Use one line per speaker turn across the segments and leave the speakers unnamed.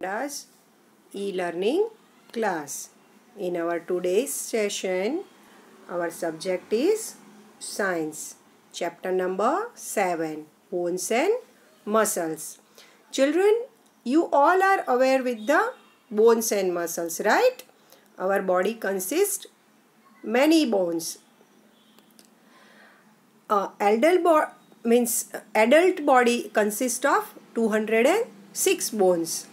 As e-learning class. In our today's session, our subject is science. Chapter number 7, bones and muscles. Children, you all are aware with the bones and muscles, right? Our body consists many bones. Adult body consists of 206 bones.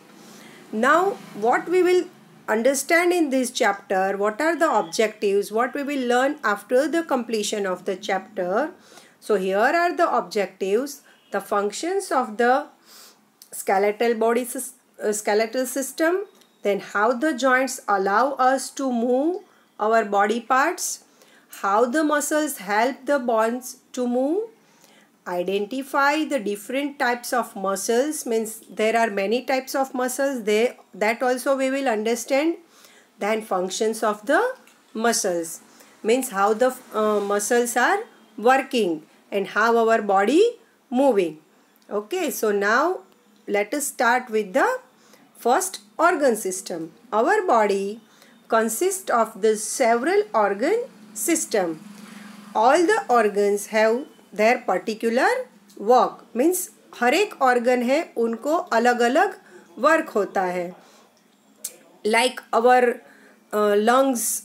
Now, what we will understand in this chapter, what are the objectives, what we will learn after the completion of the chapter. So, here are the objectives, the functions of the skeletal system, then how the joints allow us to move our body parts, how the muscles help the bones to move, identify the different types of muscles, means there are many types of muscles, that also we will understand. Then functions of the muscles, means how the muscles are working and how our body moving. Okay, so now let us start with the first organ system. Our body consists of the several organ system. All the organs have their particular work, means हर एक organ है उनको अलग अलग work होता है. Like our lungs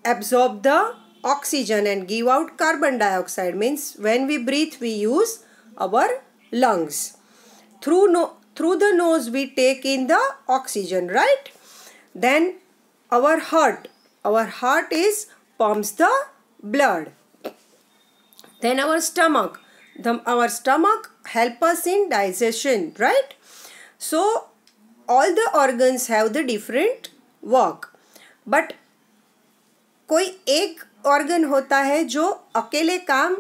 absorb the oxygen and give out carbon dioxide, means when we breathe we use our lungs. Through the nose we take in the oxygen, right? Then our heart is pumps the blood. Then our stomach help us in digestion, right? So all the organs have the different work, but कोई एक organ होता है जो अकेले काम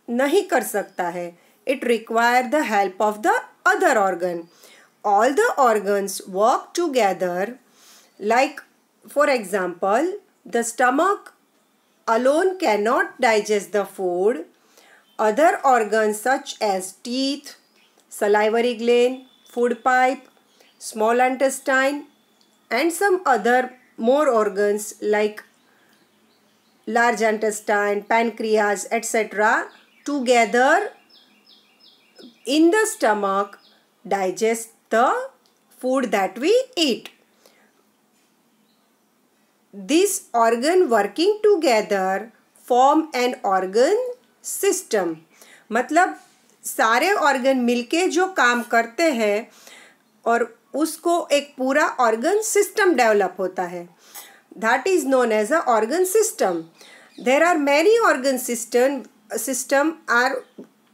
नहीं कर सकता है. It require the help of the other organ. All the organs work together. Like for example, the stomach alone cannot digest the food. Other organs such as teeth, salivary gland, food pipe, small intestine and some other more organs like large intestine, pancreas, etc. together in the stomach digest the food that we eat. This organ working together form an organ system. मतलब सारे organ मिलके जो काम करते हैं और उसको एक पूरा organ system develop होता है. That is known as a organ system. There are many organ system are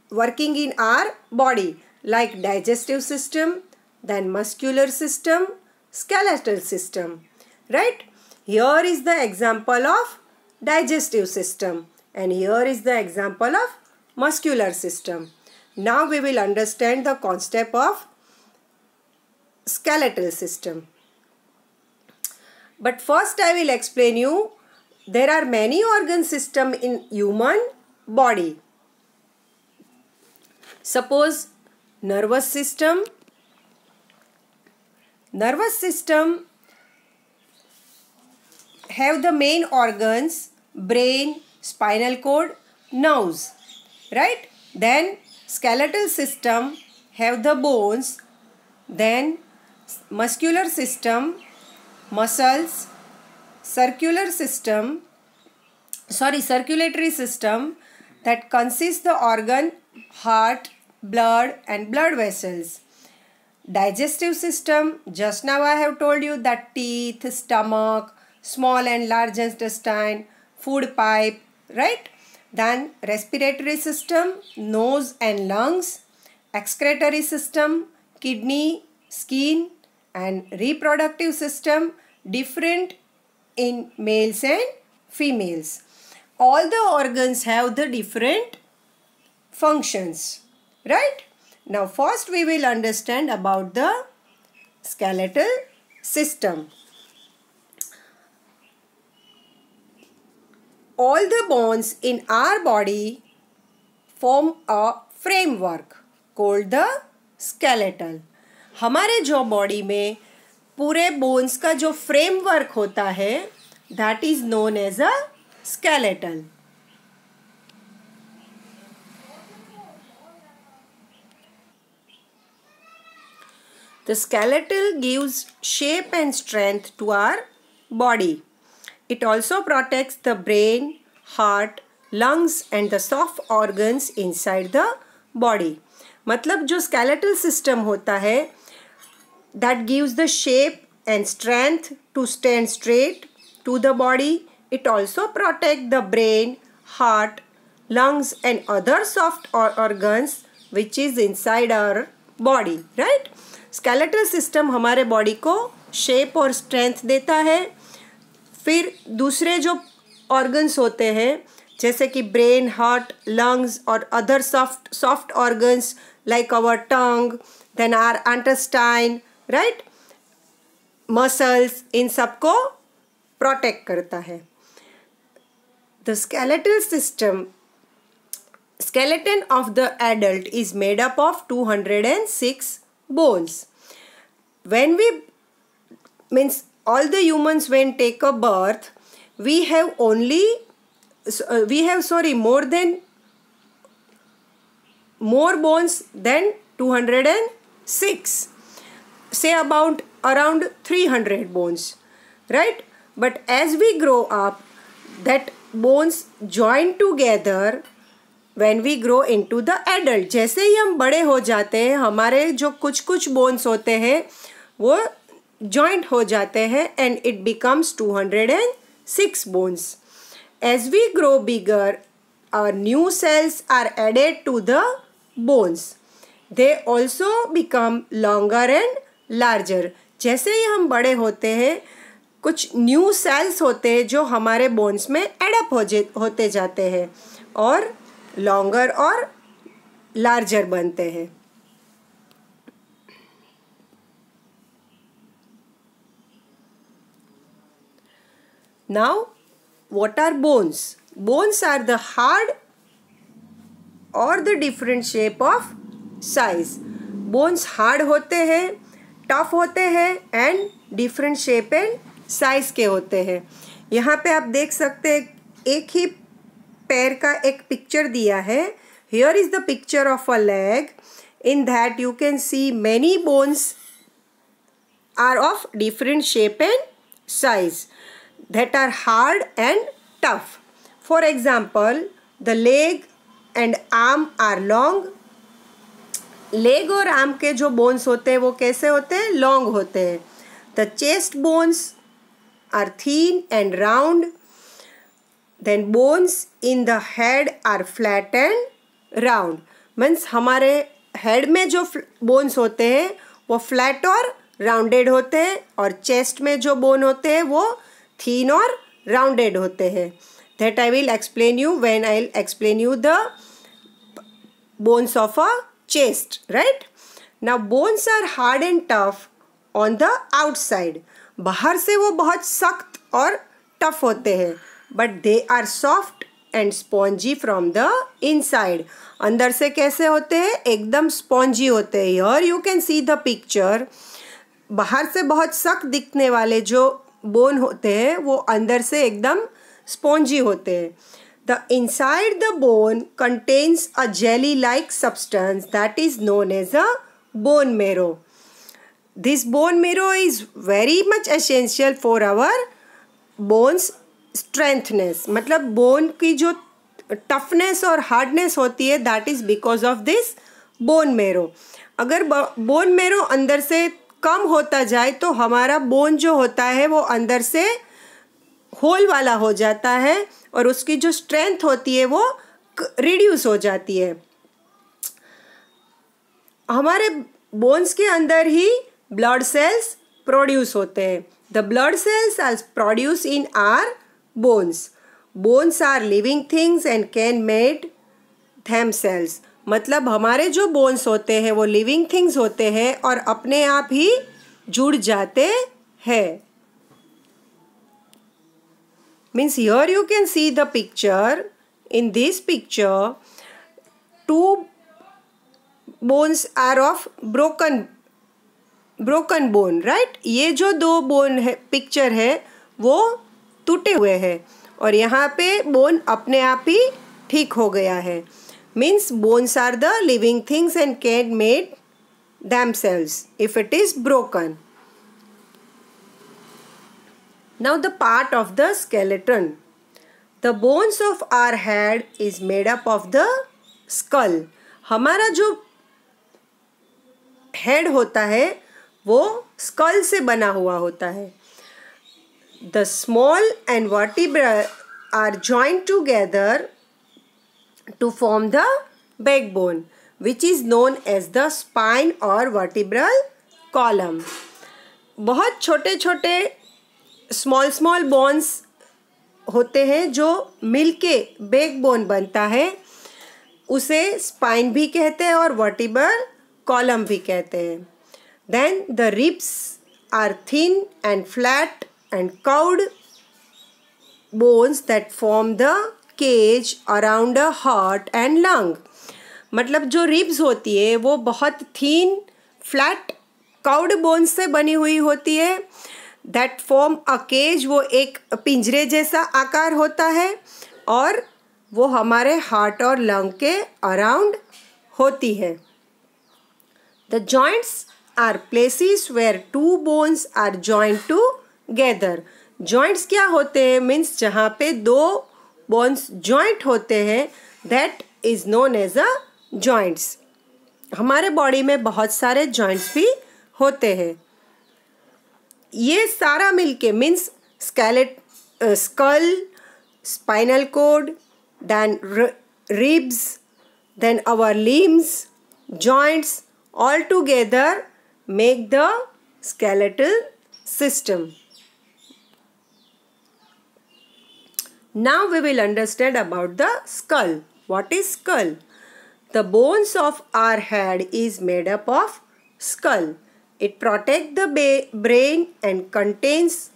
working in our body, like digestive system, then muscular system, skeletal system, right? Here is the example of digestive system and here is the example of muscular system. Now we will understand the concept of skeletal system. But first I will explain you, there are many organ system in human body. Suppose nervous system have the main organs brain, spinal cord, nerves, right? Then skeletal system have the bones, then muscular system, muscles, circulatory system that consists the organ heart, blood and blood vessels. Digestive system, just now I have told you that teeth, stomach, small and large intestine, food pipe, right? Then respiratory system, nose and lungs, excretory system, kidney, skin and reproductive system, different in males and females. All the organs have the different functions, right? Now first we will understand about the skeletal system. All the bones in our body form a framework called the skeletal. हमारे जो body में पूरे bones का जो framework होता है that is known as a skeleton. The skeletal gives shape and strength to our body. It also protects the brain, heart, lungs and the soft organs inside the body. मतलब जो skeletal system होता है that gives the shape and strength to stand straight to the body. It also protects the brain, heart, lungs and other soft organs which is inside our body, right? Skeletal system हमारे body को shape और strength देता है. फिर दूसरे जो organs होते हैं जैसे कि ब्रेन, हार्ट, लंग्स और other soft organs like our tongue, then our intestine, right, muscles, इन सबको प्रोटेक्ट करता है. The skeletal system skeleton of the adult is made up of 206 bones. When we means all the humans when take a birth, we have more bones than 206, say about around 300 bones, right? But as we grow up, that bones join together when we grow into the adult. जैसे ही हम बड़े हो जाते हैं हमारे जो कुछ bones होते हैं वो joint हो जाते हैं and it becomes 206 bones. As we grow bigger, our new cells are added to the bones. They also become longer and larger. जैसे ही हम बड़े होते हैं कुछ न्यू सेल्स होते हैं जो हमारे बोन्स में एडअप होते जाते हैं और लॉन्गर और लार्जर बनते हैं. Now, what are bones? Bones are the hard or the different shape of size. Bones hard होते हैं, tough होते हैं and different shape and size के होते हैं. यहाँ पे आप देख सकते हैं एक ही पैर का एक पिक्चर दिया है. Here is the picture of a leg. In that you can see many bones are of different shape and size that are hard and tough. For example, the leg and arm are long. Leg और arm के जो bones होते हैं वो कैसे होते हैं? Long होते हैं. The chest bones are thin and round. Then bones in the head are flat and round. Means हमारे head में जो bones होते हैं वो flat और rounded होते हैं और chest में जो bone होते हैं वो thin और rounded होते हैं. That I will explain you when I will explain you the bones of a chest, right? Now bones are hard and tough on the outside. बाहर से वो बहुत सख्त और tough होते हैं. But they are soft and spongy from the inside. अंदर से कैसे होते हैं? एकदम spongy होते हैं. Here you can see the picture. बाहर से बहुत सख्त दिखने वाले जो बोन होते हैं वो अंदर से एकदम spongy होते हैं. The inside the bone contains a jelly-like substance that is known as a bone marrow. This bone marrow is very much essential for our bones strengthness. मतलब बोन की जो टफनेस और हार्डनेस होती है that is because of this bone marrow. अगर bone marrow अंदर से कम होता जाए तो हमारा बोन जो होता है वो अंदर से होल वाला हो जाता है और उसकी जो स्ट्रेंथ होती है वो रिड्यूस हो जाती है. हमारे बोन्स के अंदर ही ब्लड सेल्स प्रोड्यूस होते हैं. The blood cells are produce in our bones. Bones are living things and can made themselves. मतलब हमारे जो bones होते हैं वो living things होते हैं और अपने आप ही जुड़ जाते हैं. Means here you can see the picture. In this picture, two bones are of broken broken bone, right. ये जो दो बोन है पिक्चर है वो टूटे हुए हैं और यहाँ पे बोन अपने आप ही ठीक हो गया है। Means bones are the living things and can mend themselves if it is broken. Now the part of the skeleton. The bones of our head is made up of the skull. हमारा जो head होता है वो school से बना हुआ होता है. The small and vertebrae are joined together to form the backbone, which is known as the spine or vertebral column. बहुत छोटे छोटे स्मॉल बोन्स होते हैं जो मिलके बैकबोन बनता है, उसे स्पाइन भी कहते हैं और वर्टिब्रल कॉलम भी कहते हैं. Then the ribs are thin and flat and curved bones that form the cage around a heart and lung. मतलब जो रिब्स होती है वो बहुत थीन फ्लैट कर्व्ड बोन्स से बनी हुई होती है. दैट फॉर्म अ केज, वो एक पिंजरे जैसा आकार होता है और वो हमारे हार्ट और लंग के अराउंड होती है. The joints are places where two bones are joint together. Joints क्या होते हैं? मीन्स जहाँ पे दो बोन्स जॉइंट होते हैं, that is known as a joints. हमारे बॉडी में बहुत सारे जॉइंट्स भी होते हैं. ये सारा मिलके means skull, spinal cord, then ribs, then our limbs, joints all together make the skeletal system. Now we will understand about the skull. What is skull? The bones of our head is made up of skull. It protects the brain and contains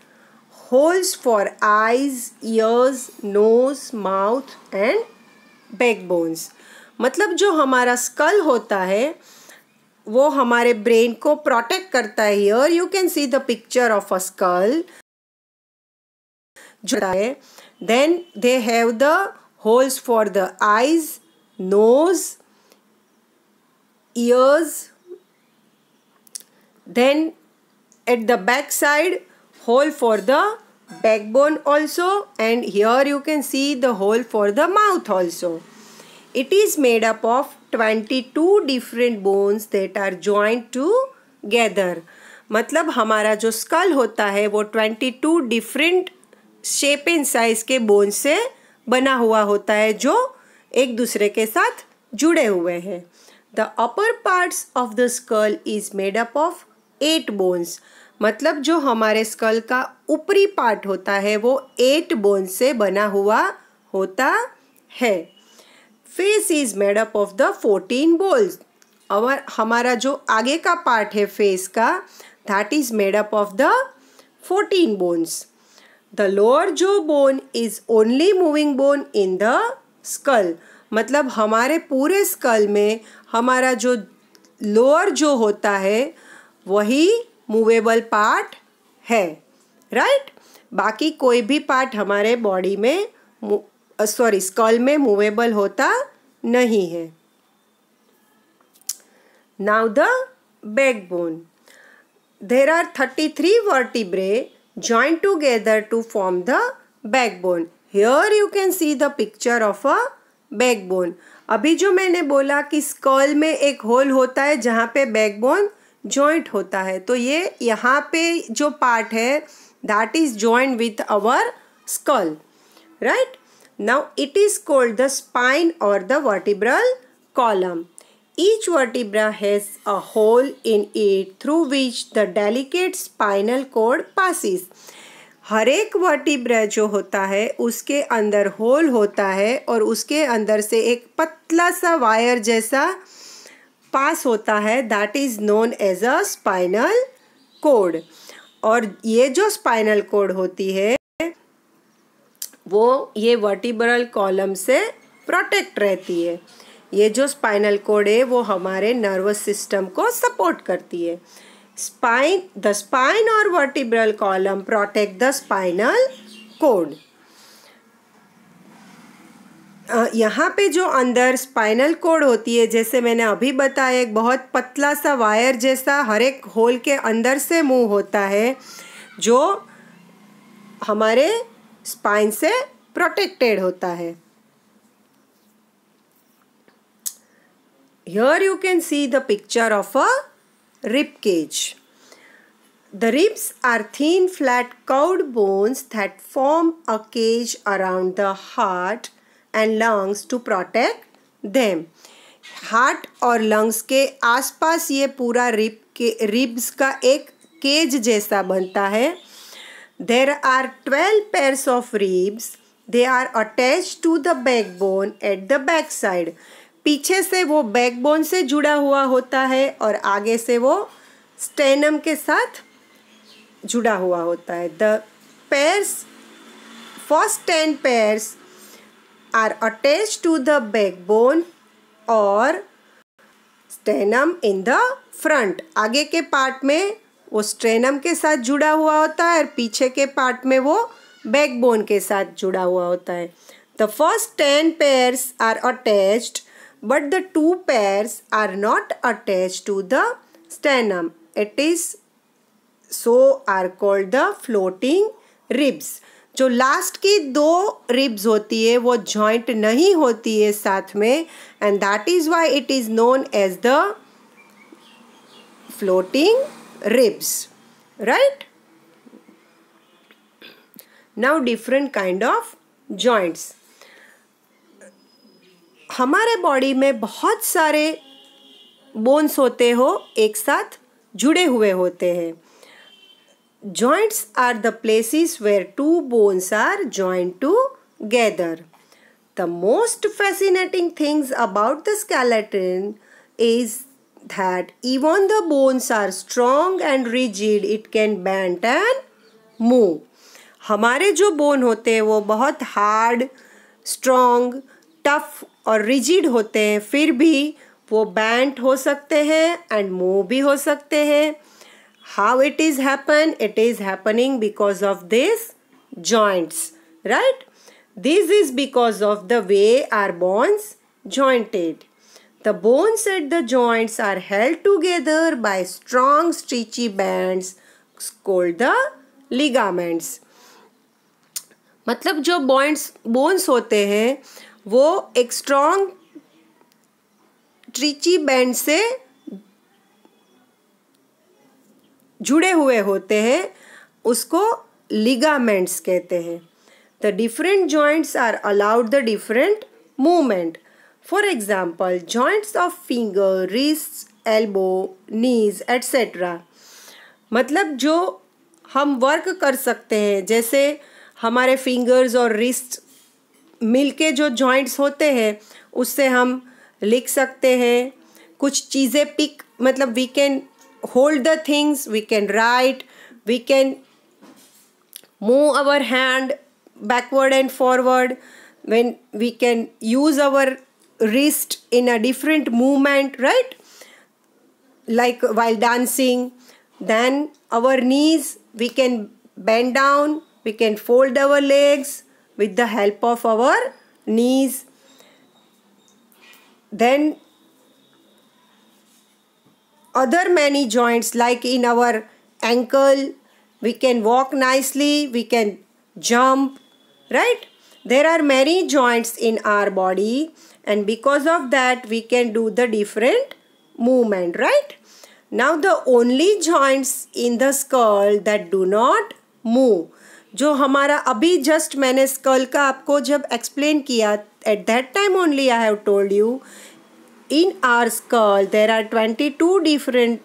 holes for eyes, ears, nose, mouth and backbones. मतलब जो हमारा school होता है वो हमारे brain को protect करता है. Here you can see the picture of a skull जो है. Then they have the holes for the eyes, nose, ears. Then at the back side hole for the backbone also, and here you can see the hole for the mouth also. It is made up of 22 different bones that are joined together. मतलब हमारा जो school होता है वो 22 different shape and size के bone से बना हुआ होता है जो एक दूसरे के साथ जुड़े हुए हैं. The upper parts of the skull is made up of 8 bones. मतलब जो हमारे स्कल का ऊपरी पार्ट होता है वो 8 बोन्स से बना हुआ होता है. Face is made up of the 14 bones. और हमारा जो आगे का पार्ट है फेस का, that is made up of the 14 bones. The lower जो bone is only moving bone in the skull. मतलब हमारे पूरे स्कल में हमारा जो लोअर जो होता है वही मूवेबल पार्ट है, राइट. बाकी कोई भी पार्ट हमारे बॉडी में स्कल में मूवेबल होता नहीं है. Now the backbone. There are 33 vertebrae joined together to form the backbone. Here you can see the picture of a backbone. अभी जो मैंने बोला कि स्कल में एक होल होता है जहाँ पे बैकबोन जॉइंट होता है, तो ये यहाँ पे जो पार्ट है that is joint with our skull, right. Now it is called the spine और the vertebral column. Each vertebra has a hole in it through which the delicate spinal cord passes. हर एक vertebra जो होता है उसके अंदर whole होता है और उसके अंदर से एक पतला सा वायर जैसा पास होता है, that is known as a spinal cord. और ये जो स्पाइनल कोड होती है वो ये वर्टिब्रल कॉलम से प्रोटेक्ट रहती है. ये जो स्पाइनल कोड है वो हमारे नर्वस सिस्टम को सपोर्ट करती है. The spine or vertebral column protect the spinal cord. यहाँ पे जो अंदर स्पाइनल कोड होती है, जैसे मैंने अभी बताया, एक बहुत पतला सा वायर जैसा हर एक होल के अंदर से मूव होता है, जो हमारे स्पाइन से प्रोटेक्टेड होता है. Here you can see the picture of a rib cage. The ribs are thin, flat, curved bones that form a cage around the heart and lungs to protect them. Heart और lungs के आसपास ये पूरा ribs का एक cage जैसा बनता है. There are 12 pairs of ribs. They are attached to the backbone at the back side. पीछे से वो बैकबोन से जुड़ा हुआ होता है और आगे से वो स्टेनम के साथ जुड़ा हुआ होता है. The pairs, first 10 pairs are attached to the backbone और sternum in the front. आगे के पार्ट में वो स्ट्रेनम के साथ जुड़ा हुआ होता है और पीछे के पार्ट में वो बैकबोन के साथ जुड़ा हुआ होता है. The first 10 pairs are attached, but the 2 pairs are not attached to the sternum. It is so are called the floating ribs. जो लास्ट की 2 रिब्स होती है वो जॉइंट नहीं होती है साथ में, and that is why it is known as the floating ribs, right? Now different kind of joints. हमारे बॉडी में बहुत सारे बोन्स होते हो एक साथ जुड़े हुए होते हैं. Joints are the places where 2 bones are joined together. The most fascinating things about the skeleton is that even the bones are strong and rigid, it can bend and move. हमारे जो बोन होते हैं वो बहुत hard, strong, tough और rigid होते हैं, फिर भी वो बैंड हो सकते हैं एंड मूव भी हो सकते हैं. How it is happen? It is happening because of these joints, right? This is because of the way our bones jointed. The bones at the joints are held together by strong stretchy bands called the ligaments. मतलब जो bones होते हैं वो एक strong stretchy band से जुड़े हुए होते हैं, उसको लिगामेंट्स कहते हैं. The different joints are allowed the different movement. For example, joints of finger, wrists, elbow, knees, etc. मतलब जो हम वर्क कर सकते हैं, जैसे हमारे फिंगर्स और रिस्ट मिलके जो जॉइंट्स होते हैं उससे हम लिख सकते हैं, कुछ चीज़ें पिक, मतलब we can hold the things, we can write, we can move our hand backward and forward, when we can use our wrist in a different movement, right? Like while dancing. Then our knees, we can bend down, we can fold our legs with the help of our knees. Then other many joints, like in our ankle, we can walk nicely, we can jump, right? There are many joints in our body, and because of that we can do the different movement, right? Now the only joints in the skull that do not move, जो हमारा अभी just मैंने school का आपको जब explain किया, at that time only I have told you, in our skull there are 22 different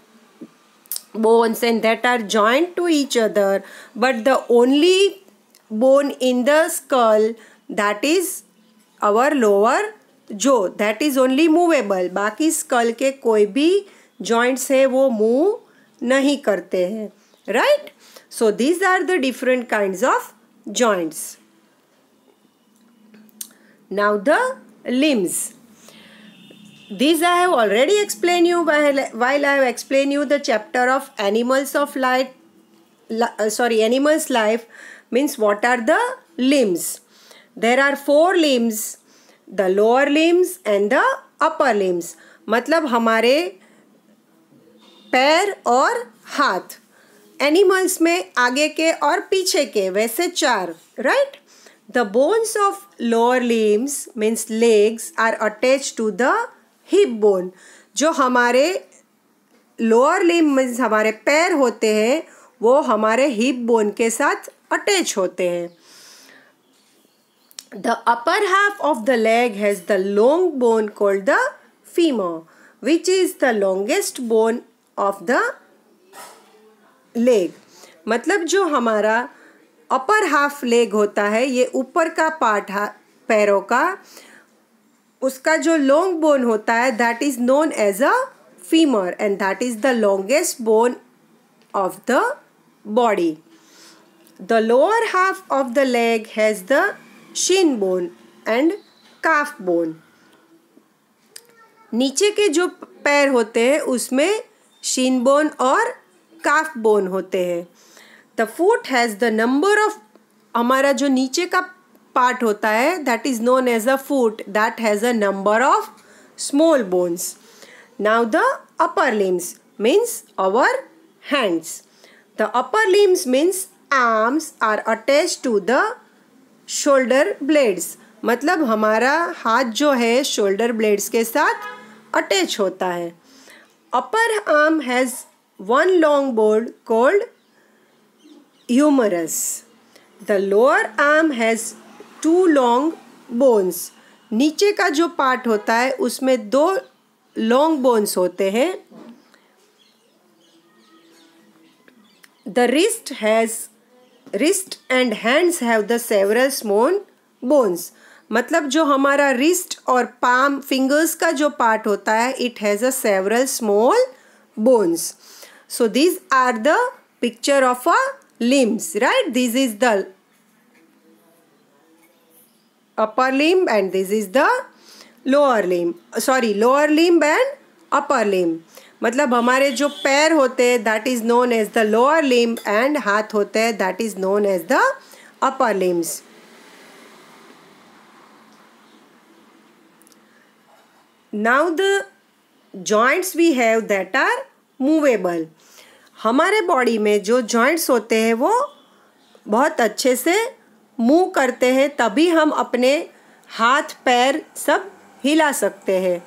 bones and that are joined to each other, but the only bone in the skull, that is our lower jaw, that is only movable. बाकी skull के कोई भी joints है वो move नहीं करते हैं, right? So these are the different kinds of joints. Now the limbs. These I have already explained you while I have explained you the chapter of animals of life. Animals life means what are the limbs. There are 4 limbs, the lower limbs and the upper limbs. मतलब हमारे पैर और हाथ. Animals में आगे के और पीछे के, वैसे 4, right. The bones of lower limbs means legs are attached to the hip bone. जो हमारे lower limb means हमारे पैर होते हैं वो हमारे hip bone के साथ attach होते हैं. The upper half of the leg has the long bone called the femur, which is the longest bone of the leg. मतलब जो हमारा अपर हाफ लेग होता है, ये ऊपर का पार्ट पैरों का, उसका जो लॉन्ग बोन होता है that is known as a femur and that is the longest bone of the body. The lower half of the leg has the shin bone and calf bone. नीचे के जो पैर होते हैं उसमें शिन बोन और काफ बोन होते हैं. The foot has the number of, हमारा जो नीचे का पार्ट होता है that is known as a foot that has a number of small bones. Now the upper limbs means our hands. The upper limbs means arms are attach to the shoulder blades. मतलब हमारा हाथ जो है shoulder blades के साथ attach होता है. Upper arm has one long bone called humerus. The lower arm has 2 long bones. नीचे का जो पार्ट होता है उसमें 2 long bones होते हैं. The wrist and hands have the several small bones. मतलब जो हमारा wrist और palm fingers का जो पार्ट होता है it has a several small bones. So these are the picture of a limbs, right? This is the upper limb and this is the lower limb. Lower limb and upper limb. मतलब हमारे जो पैर होते हैं that is known as the lower limb and हाथ होते हैं that is known as the upper limbs. Now the joints we have that are movable. हमारे बॉडी में जो जॉइंट्स होते हैं वो बहुत अच्छे से मूव करते हैं, तभी हम अपने हाथ पैर सब हिला सकते हैं.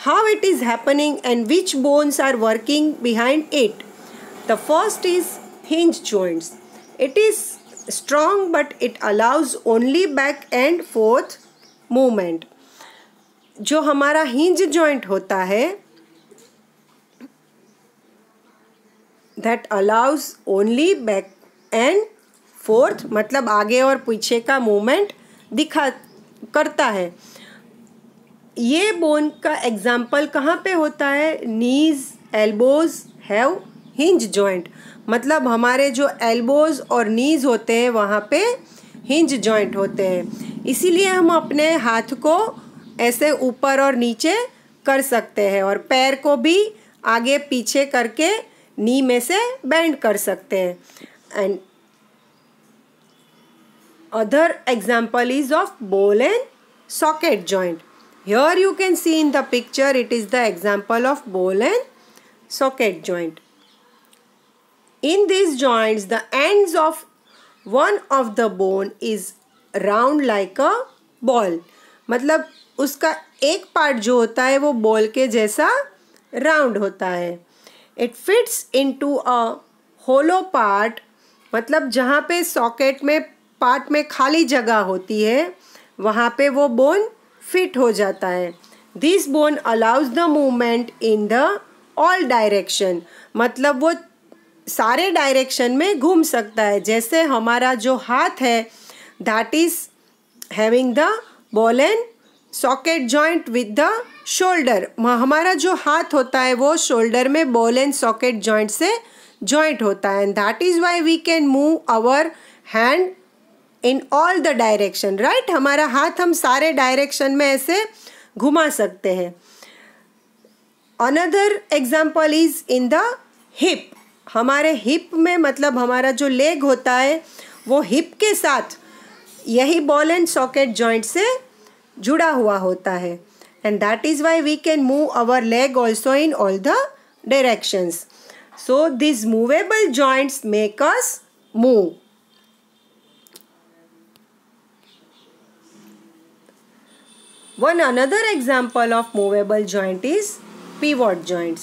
How it is happening and which bones are working behind it. The first is hinge joints. It is strong but it allows only back and forth movement. जो हमारा हिंज जॉइंट होता है that allows only back and forth, मतलब आगे और पीछे का movement करता है. ये बोन का एग्जाम्पल कहाँ पे होता है? नीज एल्बोज हैव हिंज जॉइंट. मतलब हमारे जो एल्बोज और नीज होते हैं वहाँ पे हिंज जॉइंट होते हैं. इसीलिए हम अपने हाथ को ऐसे ऊपर और नीचे कर सकते हैं और पैर को भी आगे पीछे करके नी में से बेंड कर सकते हैं. And other example is of ball and socket joint. Here you can C in the picture it is the example of ball and socket joint. In this joints the ends of one of the bone is round like a ball. मतलब उसका एक part जो होता है वो ball के जैसा round होता है. It fits into a hollow part. मतलब जहाँ पे सॉकेट में पार्ट में खाली जगह होती है वहाँ पे वो बोन फिट हो जाता है. This bone allows the movement in the all direction. मतलब वो सारे डायरेक्शन में घूम सकता है. जैसे हमारा जो हाथ है that is having the ball and socket joint with the shoulder. हमारा जो हाथ होता है वो शोल्डर में बॉल एंड सॉकेट जॉइंट से जॉइंट होता है. And that is why we can move our hand in all the direction, right. हमारा हाथ हम सारे डायरेक्शन में ऐसे घुमा सकते हैं. Another example is in the hip. हमारे हिप में मतलब हमारा जो लेग होता है वो हिप के साथ यही बॉल एंड सॉकेट जॉइंट से जुड़ा हुआ होता है. And that is why we can move our leg also in all the directions. So this movable joints make us move. One another example of movable joint is pivot joints.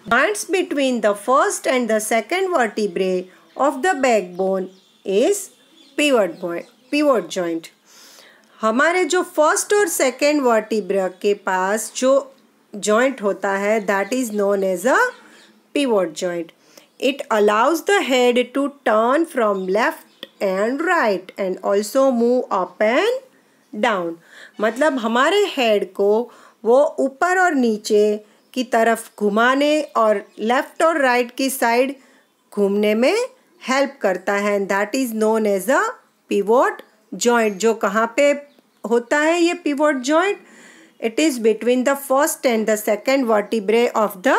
Joints between the first and the second vertebrae of the backbone is pivot joint. हमारे जो first और second vertebra के पास जो joint होता है that is known as a pivot joint. It allows the head to turn from left and right and also move up and down. मतलब हमारे head को वो ऊपर और नीचे की तरफ घुमाने और लेफ्ट और राइट की साइड घूमने में हेल्प करता है. And that is known as a pivot joint. जो कहाँ पे होता है ये pivot joint? It is between the first and the second vertebrae of the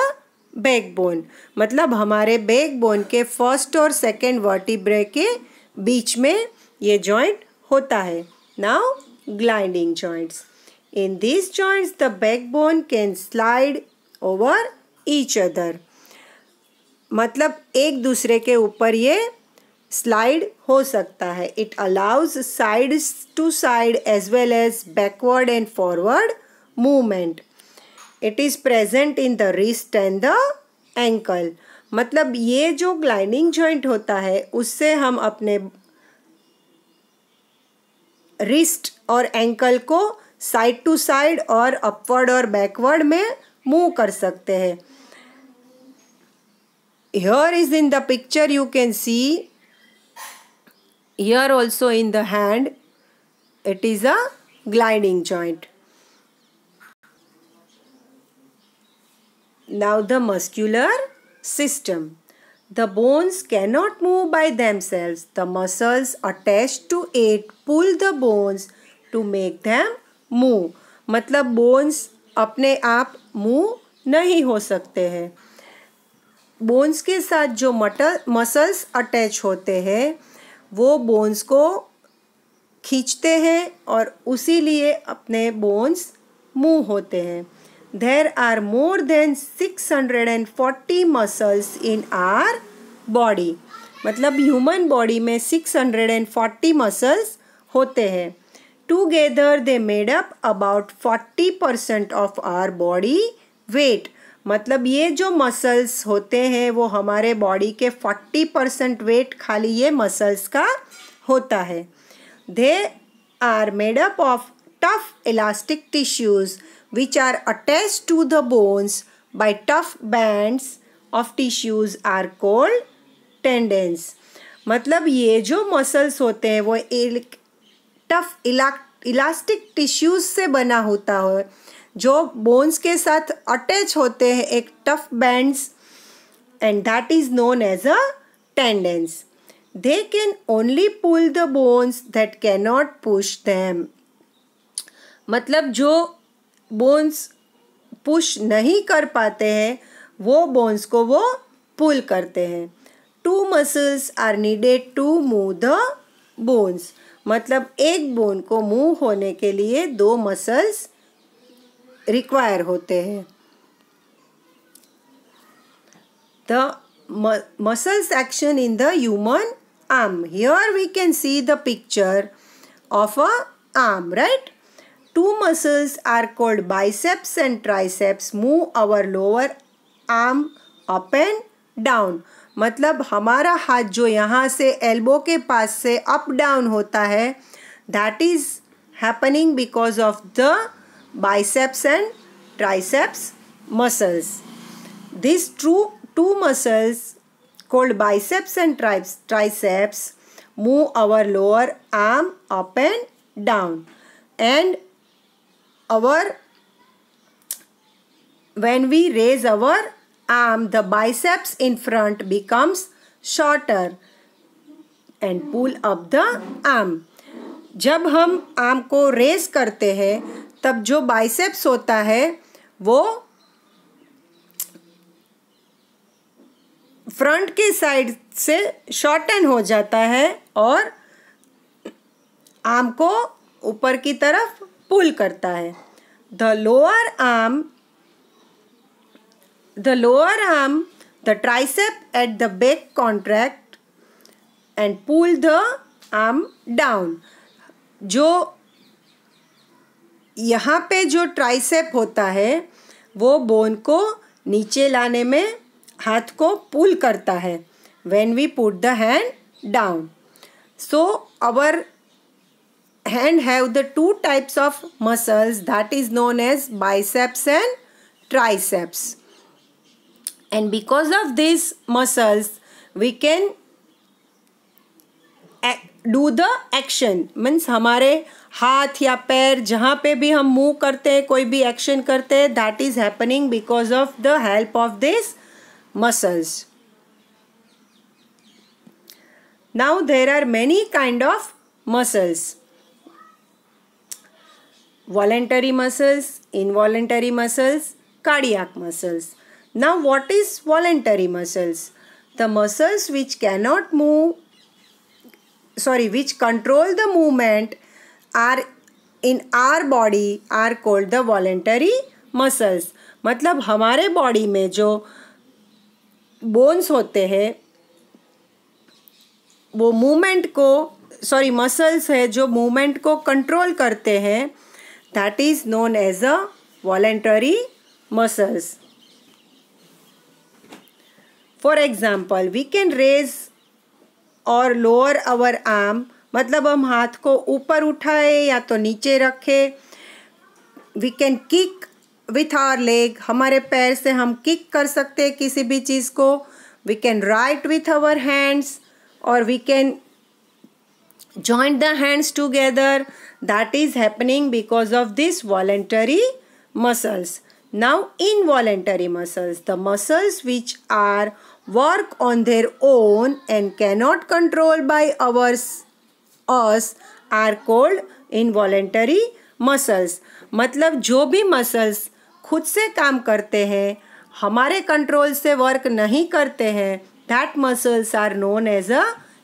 backbone. मतलब हमारे बैकबोन के फर्स्ट और सेकेंड वर्टिब्रे के बीच में ये जॉइंट होता है. Now gliding joints. In these joints the backbone can slide over each other. मतलब एक दूसरे के ऊपर ये स्लाइड हो सकता है. It allows side to side as well as backward and forward movement. It is present in the wrist and the ankle. मतलब ये जो ग्लाइडिंग जॉइंट होता है उससे हम अपने रिस्ट और एंकल को साइड टू साइड और अपवर्ड और बैकवर्ड में मूव कर सकते हैं. Here is in the picture you can see here also in the hand it is a gliding joint. Now the muscular system. The bones cannot move by themselves. The muscles attached to it pull the bones to make them move. मतलब bones अपने आप move नहीं हो सकते हैं. bones के साथ जो muscles attach होते हैं वो bones को खींचते हैं और उसी लिए अपने bones मूव होते हैं. There are more than 640 muscles in our body. मतलब ह्यूमन बॉडी में 640 मसल्स होते हैं. Together they made up about 40% of our body weight. मतलब ये जो मसल्स होते हैं वो हमारे बॉडी के 40% वेट खाली ये मसल्स का होता है. They are made up of tough elastic tissues which are attached to the bones by tough bands of tissues are called tendons. मतलब ये जो मसल्स होते हैं वो टफ इलास्टिक टिश्यूज से बना होता है जो बोन्स के साथ अटैच होते हैं एक tough bands and that is known as a tendons. They can only pull the bones that cannot push them. मतलब जो बोन्स पुश नहीं कर पाते हैं वो बोन्स को वो पुल करते हैं. 2 muscles are needed to move the bones. मतलब एक बोन को मूव होने के लिए 2 मसल्स रिक्वायर होते हैं. The muscles action in the human arm. Here we can see the picture of a arm, right? 2 muscles are called biceps and triceps. Move our lower arm up and down. मतलब हमारा हाथ जो यहाँ से elbow के पास से up down होता है that is happening because of the biceps and triceps muscles. These two muscles called biceps and triceps move our lower arm up and down, and when we raise our arm, the biceps in front becomes shorter and pull up the arm. जब हम arm को raise करते हैं तब जो biceps होता है वो फ्रंट के साइड से शॉर्टन हो जाता है और आर्म को ऊपर की तरफ पुल करता है. The lower arm, the tricep at the back contract and pull the arm down. जो यहाँ पे जो ट्राइसेप होता है वो बोन को नीचे लाने में हाथ को पुल करता है. when we put the hand down. So our hand have the two types of muscles that is known as biceps and triceps. And because of these muscles we can do the action. means हमारे हाथ या पैर जहाँ पे भी हम move करते हैं, कोई भी एक्शन करते हैं, that is happening because of the help of these muscles. Now there are many kind of muscles. Voluntary muscles, involuntary muscles, cardiac muscles. Now what is voluntary muscles? The muscles which cannot move, which control the movement are in our body are called the voluntary muscles. मतलब हमारे body में जो bones होते हैं वो movement को muscles है जो मूवमेंट को कंट्रोल करते हैं, that is known as a voluntary muscles. For example we can raise और लोअर आवर आर्म, मतलब हम हाथ को ऊपर उठाए या तो नीचे रखे. We can kick with our leg, हमारे पैर से हम किक कर सकते हैं किसी भी चीज़ को. We can write with our hands or we can join the hands together. That is happening because of this voluntary muscles. Now involuntary muscles, the muscles which are work on their own and cannot control by us are called involuntary muscles. मतलब जो भी muscles खुद से काम करते हैं, हमारे control से वर्क नहीं करते हैं, that muscles are known as a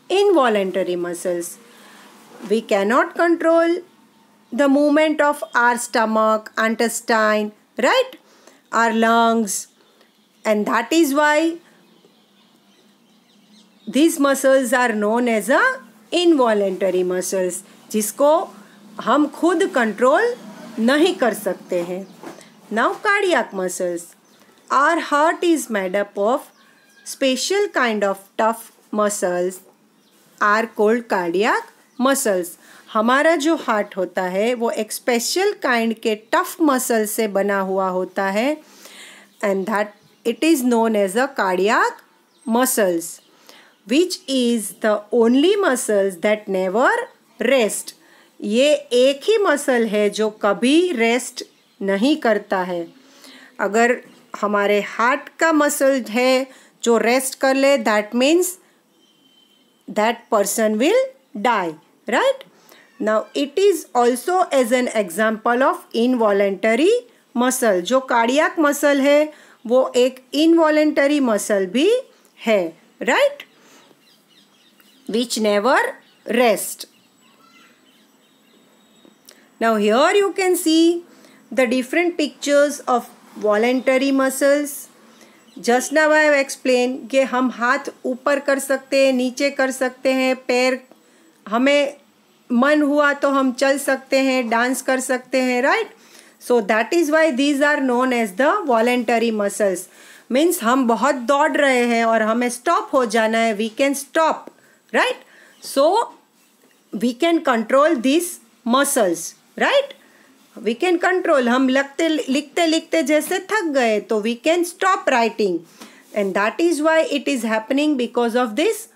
involuntary muscles. We cannot control the movement of our stomach, intestine, right? Our lungs, and that is why these muscles are known as a involuntary muscles, जिसको हम खुद control नहीं कर सकते हैं. Now cardiac muscles. Our heart is made up of special kind of tough muscles are called cardiac muscles. हमारा जो heart होता है वो एक स्पेशल काइंड के टफ मसल से बना हुआ होता है and that it is known as a cardiac muscles, which is the only muscles that never rest. ये एक ही मसल है जो कभी रेस्ट नहीं करता है. अगर हमारे हार्ट का मसल है जो रेस्ट कर ले, that means that person will die, right? Now it is also as an example of involuntary muscle. जो कार्डियक मसल है वो एक involuntary muscle भी है, right? Which never rest. Now here you can see the different pictures of voluntary muscles. Just now I have explained कि हम हाथ ऊपर कर सकते हैं, नीचे कर सकते हैं, पैर हमें मन हुआ तो हम चल सकते हैं, डांस कर सकते हैं, right? So that is why these are known as the voluntary muscles. Means हम बहुत दौड़ रहे हैं और हमें stop हो जाना है, we can stop, right? So we can control these muscles, right? We can control. हम लिखते लिखते जैसे थक गए तो we can stop writing, and that is why it is happening because of this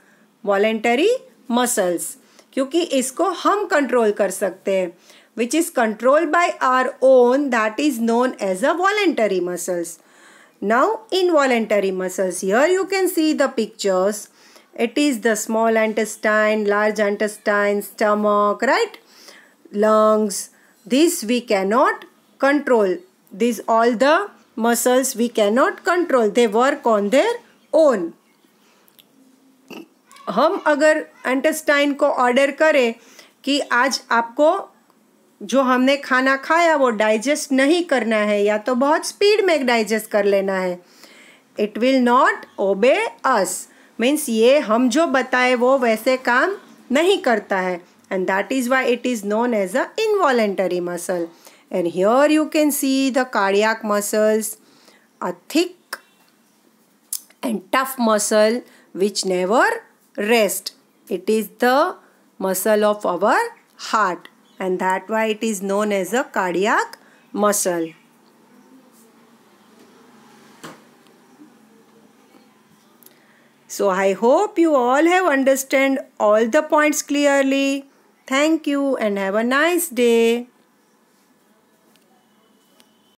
voluntary muscles. क्योंकि इसको हम कंट्रोल कर सकते हैं, which is controlled by our own, that is known as a voluntary muscles. Now involuntary muscles, here you can see the pictures. It is the small intestine, large intestine, stomach, right? Lungs. This we cannot control. These all the muscles we cannot control. They work on their own. हम अगर intestine को order करें कि आज आपको जो हमने खाना खाया वो डाइजेस्ट नहीं करना है या तो बहुत स्पीड में डाइजेस्ट कर लेना है, it will not obey us, means ये हम जो बताए वो वैसे काम नहीं करता है, and that is why it is known as a involuntary muscle. And here you can see the cardiac muscles, a thick and tough muscle which never rest. It is the muscle of our heart, and that why it is known as a cardiac muscle. So I hope you all have understand all the points clearly. Thank you and have a nice day.